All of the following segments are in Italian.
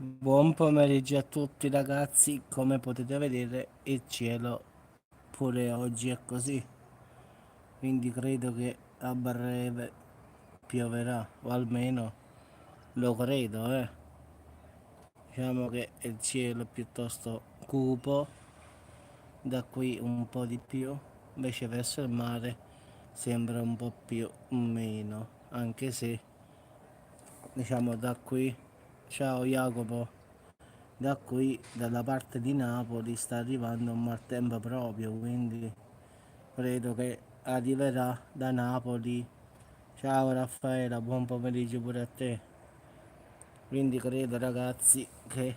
Buon pomeriggio a tutti ragazzi, come potete vedere il cielo pure oggi è così, quindi credo che a breve pioverà, o almeno lo credo, Diciamo che il cielo è piuttosto cupo, da qui un po' di più, invece verso il mare sembra un po' più meno, anche se diciamo da qui, ciao Jacopo. Da qui, dalla parte di Napoli, sta arrivando un maltempo proprio, quindi credo che arriverà da Napoli. Ciao Raffaella, buon pomeriggio pure a te. Quindi credo ragazzi che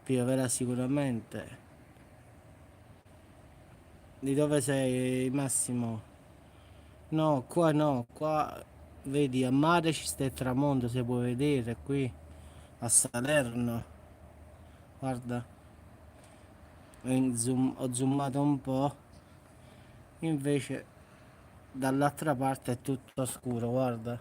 pioverà sicuramente. Di dove sei Massimo? No, qua vedi a mare ci sta il tramonto, se puoi vedere qui a Salerno. Guarda, ho zoomato un po', invece dall'altra parte è tutto scuro, guarda.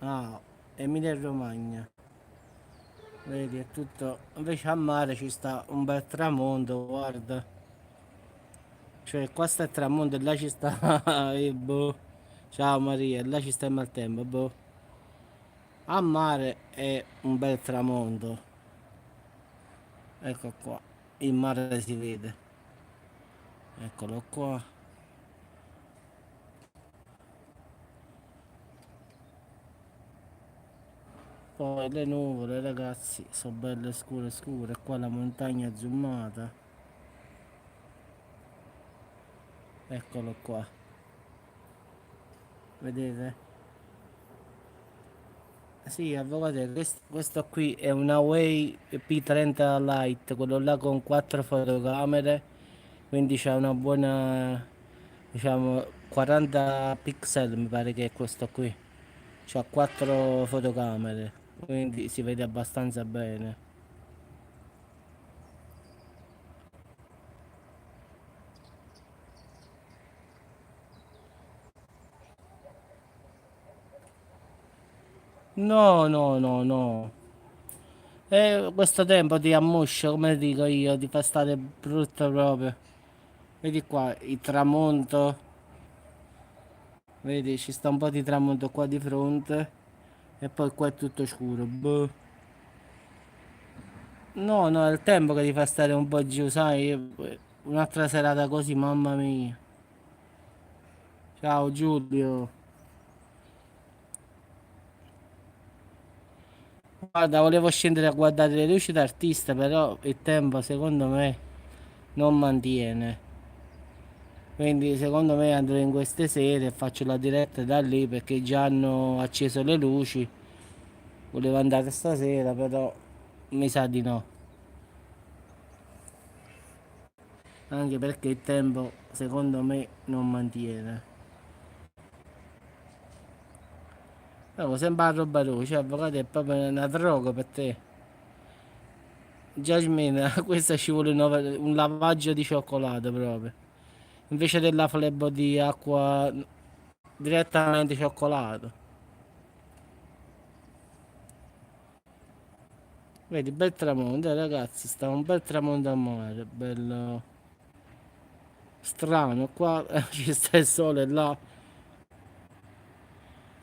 Ah, Emilia Romagna. Vedi, è tutto. Invece a mare ci sta un bel tramonto, guarda. Cioè, qua sta il tramonto e là ci sta. Boh. Ciao Maria, e là ci sta il maltempo, boh. A mare è un bel tramonto. Ecco qua. Il mare si vede. Eccolo qua. Poi le nuvole, ragazzi, sono belle scure scure. Qua la montagna zoomata. Eccolo qua. Vedete? Sì, avvocato, questo qui è una Huawei P30 Lite, quello là con 4 fotocamere, quindi c'ha una buona, diciamo, 40 pixel mi pare che è questo qui. C'ha 4 fotocamere, quindi si vede abbastanza bene. No, no, no, no. E questo tempo ti ammuscia, come dico io, ti fa stare brutto proprio. Vedi qua, il tramonto. Vedi, ci sta un po' di tramonto qua di fronte e poi qua è tutto scuro. Boh. No, no, è il tempo che ti fa stare un po' giù, sai? Un'altra serata così, mamma mia. Ciao Giulio. Guarda, volevo scendere a guardare le luci d'artista, però il tempo secondo me non mantiene. Quindi secondo me andrò in queste sere e faccio la diretta da lì perché già hanno acceso le luci. Volevo andare stasera, però mi sa di no. Anche perché il tempo secondo me non mantiene. No, sembra roba roba, avvocato è proprio una droga per te. Jasmine, questa ci vuole un lavaggio di cioccolato proprio. Invece della flebo di acqua direttamente cioccolato. Vedi, bel tramonto, ragazzi, sta un bel tramonto a mare, bello strano, qua ci sta il sole là.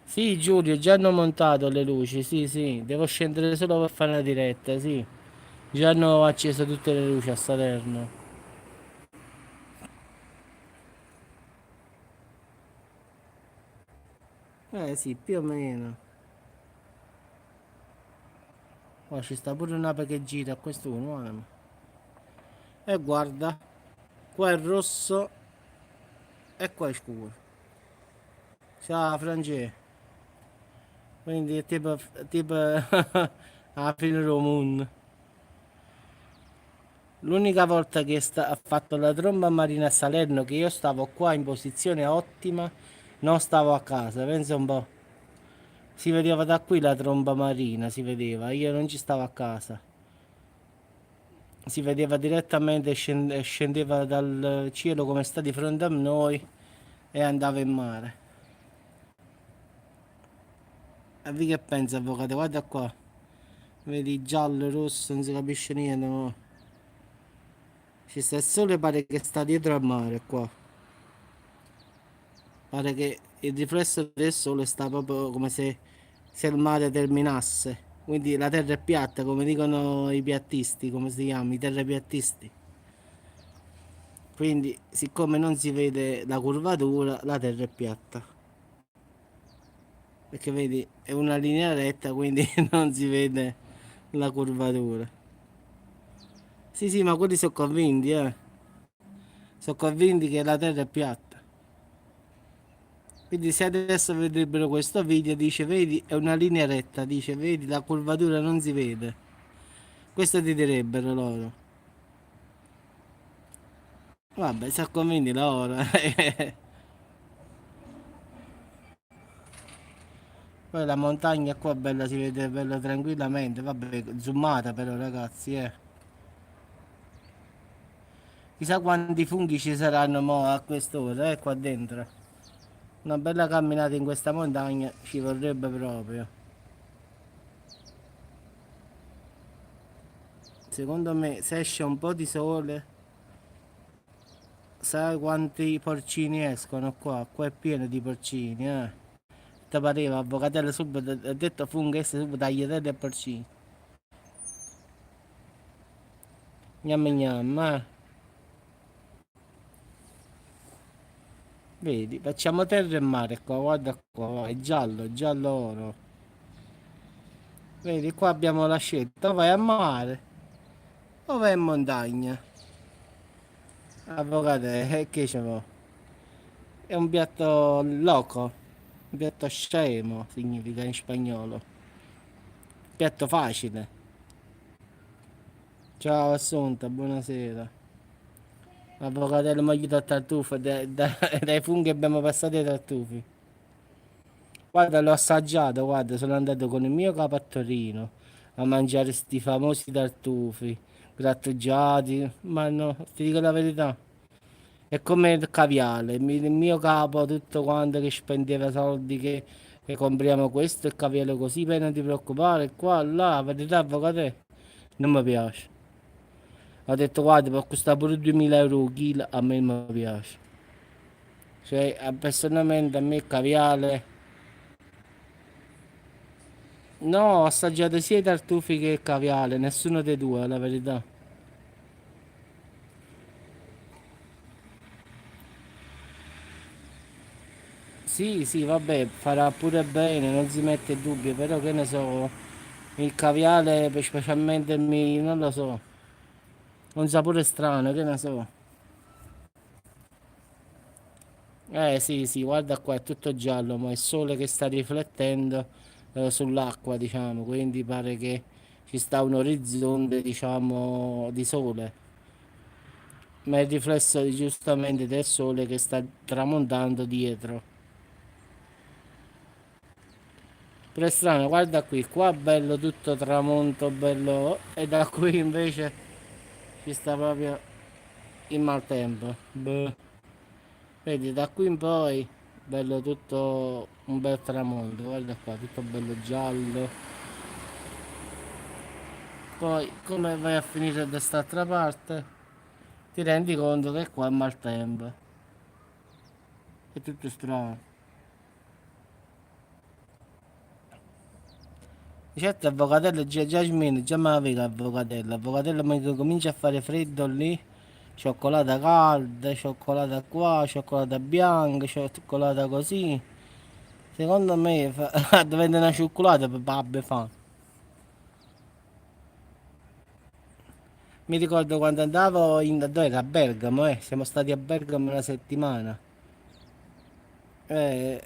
Sì, Giulio, già hanno montato le luci, sì, sì, devo scendere solo per fare una diretta, sì. Già hanno acceso tutte le luci a Salerno. Sì, più o meno. Oh, ci sta pure un'ape che gira a quest'uno, guarda. E guarda, qua è rosso e qua è scuro. Ciao, Frange. Quindi è tipo a fine moon. L'unica volta che ha fatto la tromba marina a Salerno, che io stavo qua in posizione ottima, non stavo a casa, pensa un po'. Si vedeva da qui la tromba marina, si vedeva, io non ci stavo a casa. Si vedeva direttamente, scendeva dal cielo come sta di fronte a noi. e andava in mare. E vi che pensa, avvocato? Guarda qua. Vedi giallo, rosso, non si capisce niente. Ma ci sta il sole, pare che sta dietro al mare qua. Pare che il riflesso del sole sta proprio come se il mare terminasse. Quindi la terra è piatta, come dicono i piattisti, come si chiama? I terrapiattisti. Quindi, siccome non si vede la curvatura, la terra è piatta. Perché vedi, è una linea retta, quindi non si vede la curvatura. Sì, sì, ma quelli sono convinti, eh. Sono convinti che la terra è piatta. Quindi se adesso vedrebbero questo video, dice, vedi, è una linea retta, dice, vedi, la curvatura non si vede. Questo ti direbbero loro. Vabbè, sono convinti loro. Poi la montagna qua bella, si vede bella tranquillamente, vabbè, zoomata però ragazzi, eh. Chissà quanti funghi ci saranno mo a quest'ora, qua dentro. Una bella camminata in questa montagna ci vorrebbe proprio. Secondo me se esce un po' di sole, sai quanti porcini escono qua? Qua è pieno di porcini, eh. Ti pareva, avvocatello subito, ha detto funghi, e subito tagliatelle e porcini. Gnam gnam, eh. Vedi, facciamo terra e mare qua, guarda qua, è giallo, giallo oro. Vedi, qua abbiamo la scelta, o vai a mare o vai in montagna. Avvocato, che c'è? È un piatto loco, un piatto scemo significa in spagnolo. Piatto facile. Ciao Assunta, buonasera. Avvocatello mi aiuta a tartufo, dai funghi abbiamo passato ai tartufi. Guarda, l'ho assaggiato, guarda, sono andato con il mio capo a Torino a mangiare sti famosi tartufi, grattugiati, ma no, ti dico la verità. È come il caviale, il mio capo tutto quanto che spendeva soldi che compriamo questo e il caviale così, poi non ti preoccupare, qua, là, la verità, avvocato, non mi piace. Ho detto guarda, può costare pure 2000 euro il chilo, a me non mi piace. Cioè, personalmente a me il caviale. No, ho assaggiato sia i tartufi che il caviale, nessuno dei due, la verità. Sì, sì, vabbè, farà pure bene, non si mette in dubbio, però che ne so, il caviale, specialmente non lo so, un sapore strano, che ne so. Sì, sì, guarda qua, è tutto giallo, ma è il sole che sta riflettendo sull'acqua, diciamo, quindi pare che ci sta un orizzonte, diciamo, di sole, ma è il riflesso giustamente del sole che sta tramontando dietro. Però è strano, guarda qui, qua bello tutto tramonto, bello, e da qui invece ci sta proprio il maltempo. Boh. Vedi, da qui in poi, bello tutto un bel tramonto, guarda qua, tutto bello giallo. Poi, come vai a finire da quest'altra parte, ti rendi conto che qua è maltempo. È tutto strano. Certo, avvocatello, Jasmine, già mi aveva avvocatello. Avvocatello, ma comincia a fare freddo lì. Cioccolata calda, cioccolata qua, cioccolata bianca, cioccolata così. Secondo me dovete una cioccolata per babbe fa. Mi ricordo quando andavo dove era? A Bergamo, siamo stati a Bergamo una settimana. Eh,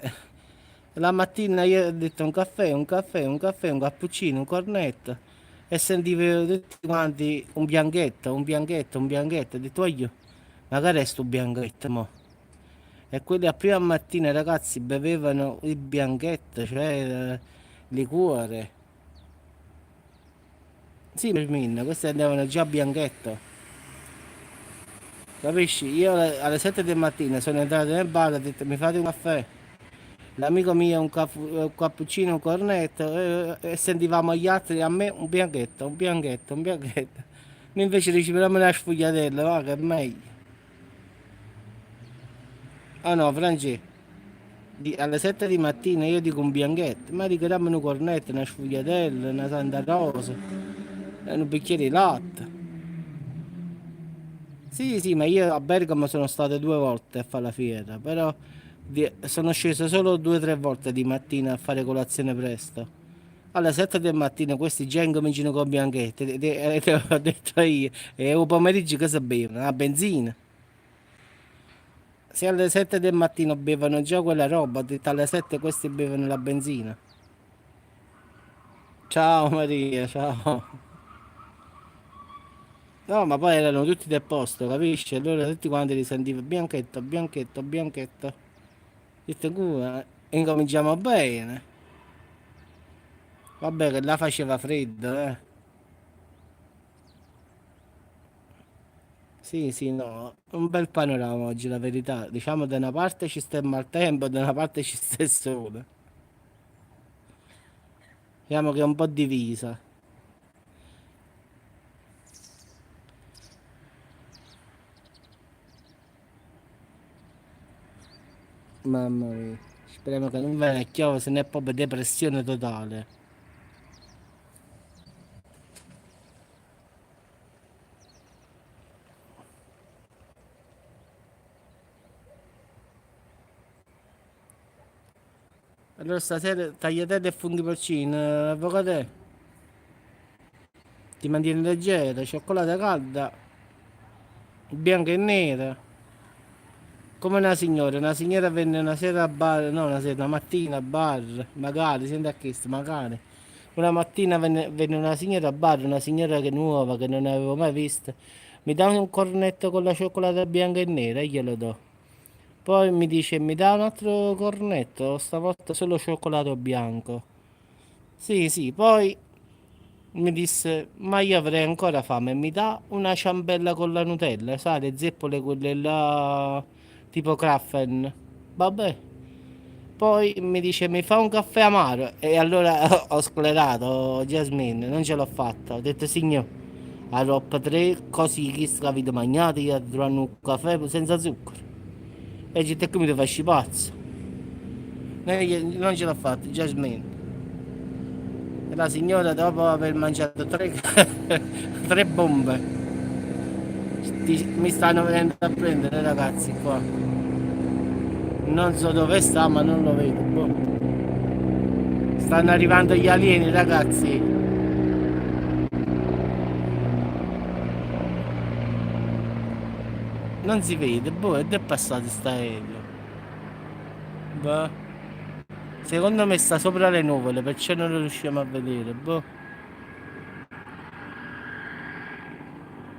la mattina io ho detto un caffè, un caffè, un caffè, un cappuccino, un cornetto e sentivo tutti quanti un bianchetto, un bianchetto, un bianchetto. Ho detto, voglio, magari è sto bianchetto, mo. E quelli a prima mattina ragazzi bevevano il bianchetto, cioè liquore. Sì, per minna, questi andavano già a bianchetto. capisci? Io alle 7 del mattino sono entrato nel bar, ho detto mi fate un caffè. L'amico mio un cappuccino, un cornetto e sentivamo gli altri a me un bianchetto, un bianchetto, un bianchetto. Noi invece riceviamo una sfogliatella, va che è meglio. Ah no, Franci, alle 7 di mattina io dico un bianchetto, ma dico dammi un cornetto, una sfogliatella, una Santa Rosa, e un bicchiere di latte. Sì, sì, ma io a Bergamo sono stato 2 volte a fare la fiera, però sono sceso solo 2 o 3 volte di mattina a fare colazione presto. Alle 7 del mattino questi già incominciano con bianchetti, te l'ho detto io, e un pomeriggio cosa bevono? La benzina. Se alle 7 del mattino bevono già quella roba, ho detto alle 7 questi bevono la benzina. Ciao Maria, ciao. No, ma poi erano tutti del posto, capisci? Allora tutti quanti li sentivo bianchetto, bianchetto, bianchetto. Ho detto, incominciamo bene. Vabbè che là faceva freddo, eh. Sì, sì, no, un bel panorama oggi, la verità. Diciamo da una parte ci sta il maltempo, da una parte ci sta il sole. Diciamo che è un po' divisa. Mamma mia. Speriamo che non venga a chiove, se ne è proprio depressione totale. Allora stasera tagliatelle e funghi porcini, avvocate, ti mantieni leggera, cioccolata calda, bianca e nera. Come una signora venne una sera a bar, no una sera, una mattina a bar, magari, senti a questo, magari. Una mattina venne una signora a bar, una signora che nuova, che non avevo mai visto. Mi dà un cornetto con la cioccolata bianca e nera e glielo do. Poi mi dice, mi dà un altro cornetto, stavolta solo cioccolato bianco. Sì, sì, poi mi disse, ma io avrei ancora fame, mi dà una ciambella con la Nutella, sai, le zeppole quelle là, tipo Krafen. Vabbè. Poi mi dice, mi fa un caffè amaro. E allora ho sclerato, Jasmine, non ce l'ho fatta. Ho detto, signor, a roba 3, così chi avete mangiato, io trovano un caffè senza zucchero. E dice, che mi devo fare pazzo. Non ce l'ho fatta, Jasmine. E la signora dopo aver mangiato tre, tre bombe, mi stanno venendo a prendere ragazzi qua. Non so dove sta ma non lo vedo. Boh. Stanno arrivando gli alieni ragazzi. Non si vede, boh, ed è passato sta aereo. Boh. Secondo me sta sopra le nuvole, perciò non lo riusciamo a vedere. Boh.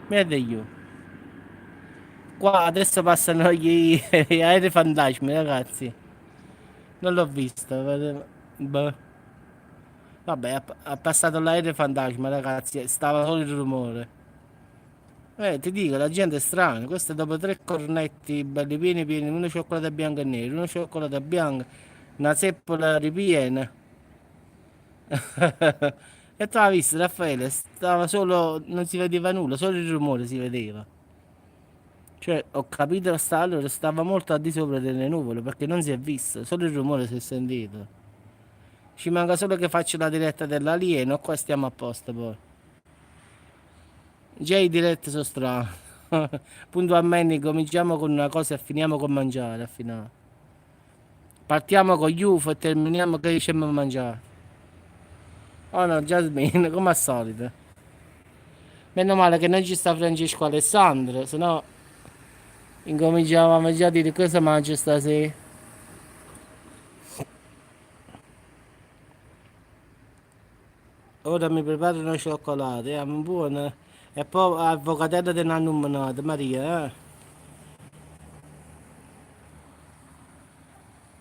Vede io. Qua adesso passano gli aerei fantasmi, ragazzi. Non l'ho visto. Boh. Vabbè, ha passato l'aereo fantasma, ragazzi. Stava solo il rumore. Ti dico, la gente è strana. Questo dopo 3 cornetti belli pieni pieni, uno cioccolato bianco e nero, uno cioccolato bianco, una zeppola ripiena. E tu hai visto, Raffaele? Stava solo, non si vedeva nulla, solo il rumore si vedeva. Cioè, ho capito, allora stava molto al di sopra delle nuvole perché non si è visto, solo il rumore si è sentito. Ci manca solo che faccio la diretta dell'alieno, qua stiamo a posto poi. Già i diretti sono strani. Puntualmente cominciamo con una cosa e finiamo con mangiare a finale. Partiamo con gli UFO e terminiamo che diciamo a mangiare. Oh no, Jasmine, come al solito. Meno male che non ci sta Francesco Alessandro, se no incominciavamo già a dire cosa mangio stasera. Ora mi preparo una cioccolata, buona. E poi avvocatella di nanno menato, Maria, eh.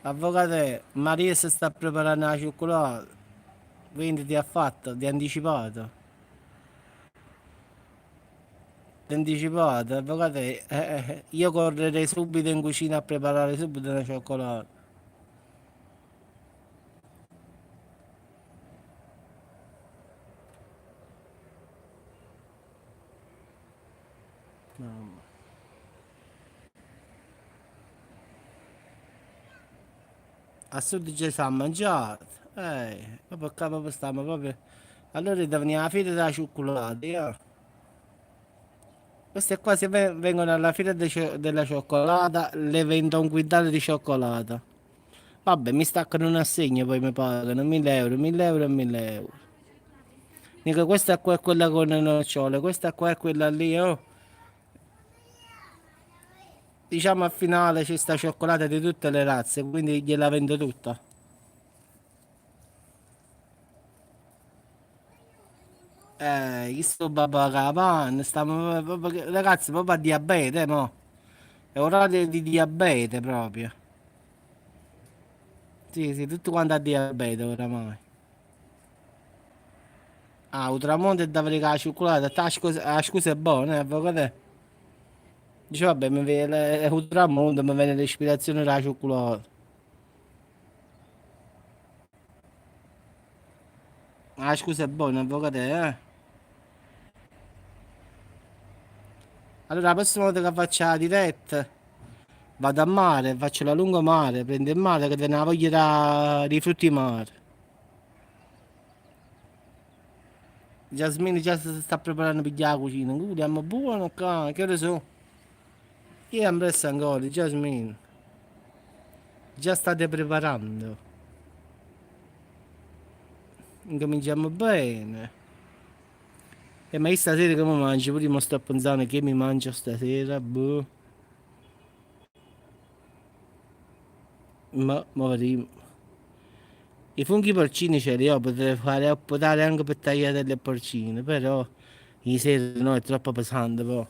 Avvocate, Maria si sta preparando la cioccolata, quindi ti ha fatto, ti ha anticipato. anticipato, avvocato, io correrei subito in cucina a preparare subito una cioccolata. Mamma. A sud già si è mangiato. Proprio qua proprio stiamo proprio. Allora devo venire alla fiera della cioccolata, Queste qua se vengono alla fiera della cioccolata, le vendo un quintale di cioccolata. Vabbè, mi staccano un assegno, poi mi pagano 1000 euro, 1000 euro e 1000 euro. Dico, questa qua è quella con le nocciole, questa qua è quella lì, oh. Diciamo al finale c'è sta cioccolata di tutte le razze, quindi gliela vendo tutta. Chi sto babà capanna, stiamo ragazzi, proprio a diabete, mo. È orario di diabete proprio. Sì, sì, tutto quanto a diabete oramai. Ah, un tramonto e da avere la cioccolata, la scusa è buona, avvocato. Dice, vabbè, mi viene un tramonto, mi viene l'ispirazione della cioccolata. La scusa è buona, avvocato, Allora, la prossima volta che faccio la diretta, vado a mare, faccio la lungomare, prendo il mare che te ne voglio dei frutti mare. Jasmine già si sta preparando per la cucina, quindi è buono qua, che ore so? Io am presso ancora, Jasmine, già state preparando, incominciamo bene. E ma io stasera che mi mangio? Pure io mi sto pensando che mi mangio stasera, boh, ma vedremo. I funghi porcini ce li ho, potrei fare a potare anche per tagliare le porcine, però di sera no, è troppo pesante poi.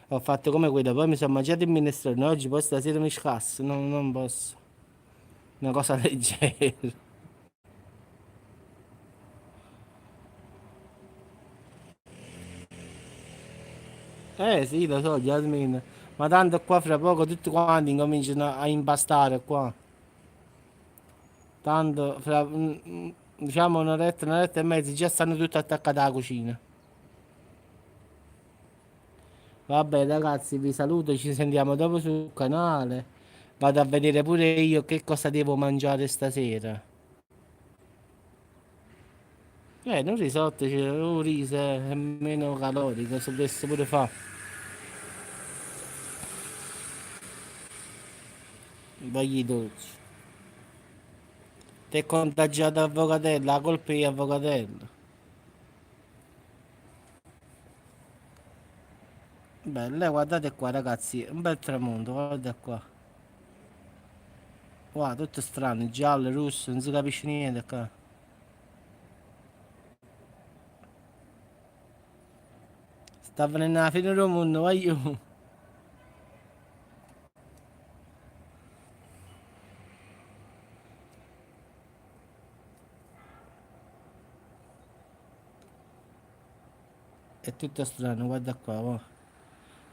Ho fatto come quello, poi mi sono mangiato il minestrone, oggi poi stasera mi scasso, non posso. Una cosa leggera. Sì, lo so, Jasmine. Ma tanto qua fra poco tutti quanti incominciano a impastare qua. Tanto fra diciamo un'oretta e mezza già stanno tutti attaccati alla cucina. Vabbè ragazzi, vi saluto, ci sentiamo dopo sul canale. Vado a vedere pure io che cosa devo mangiare stasera. Un risotto, cioè, un riso è meno calorico, se dovessi pure fare. Bagli dolci. Ti è contagiato avvocatello, la colpa è di avvocatello. Belle, guardate qua ragazzi, un bel tramonto, guarda qua. Guarda, tutto strano, giallo, rosso, non si capisce niente qua. Sta venendo la fine del mondo, vai io. È tutto strano, guarda qua, va.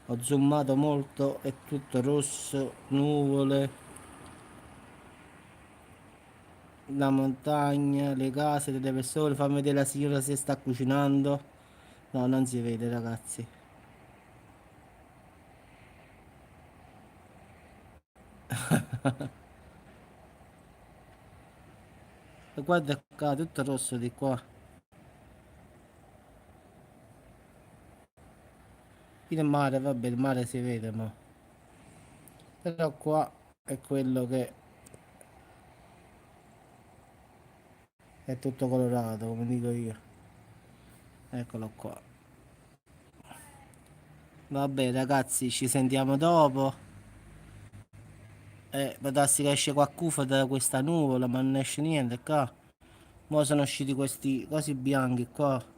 Ho zoomato molto, è tutto rosso, nuvole, la montagna, le case delle persone. Fammi vedere la signora se sta cucinando. No, non si vede ragazzi. E guarda qua, tutto rosso di qua. Il mare, vabbè, il mare si vede, ma. Però qua è quello che è tutto colorato, come dico io. Eccolo qua. Vabbè ragazzi, ci sentiamo dopo. Può darsi che esce qualcuno da questa nuvola, ma non esce niente qua. Mo sono usciti questi cosi bianchi qua.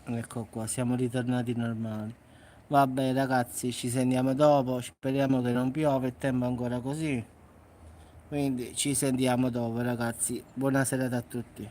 Ecco qua, siamo ritornati normali. Vabbè ragazzi, ci sentiamo dopo, speriamo che non piove, il tempo è ancora così. Quindi ci sentiamo dopo ragazzi. Buona serata a tutti.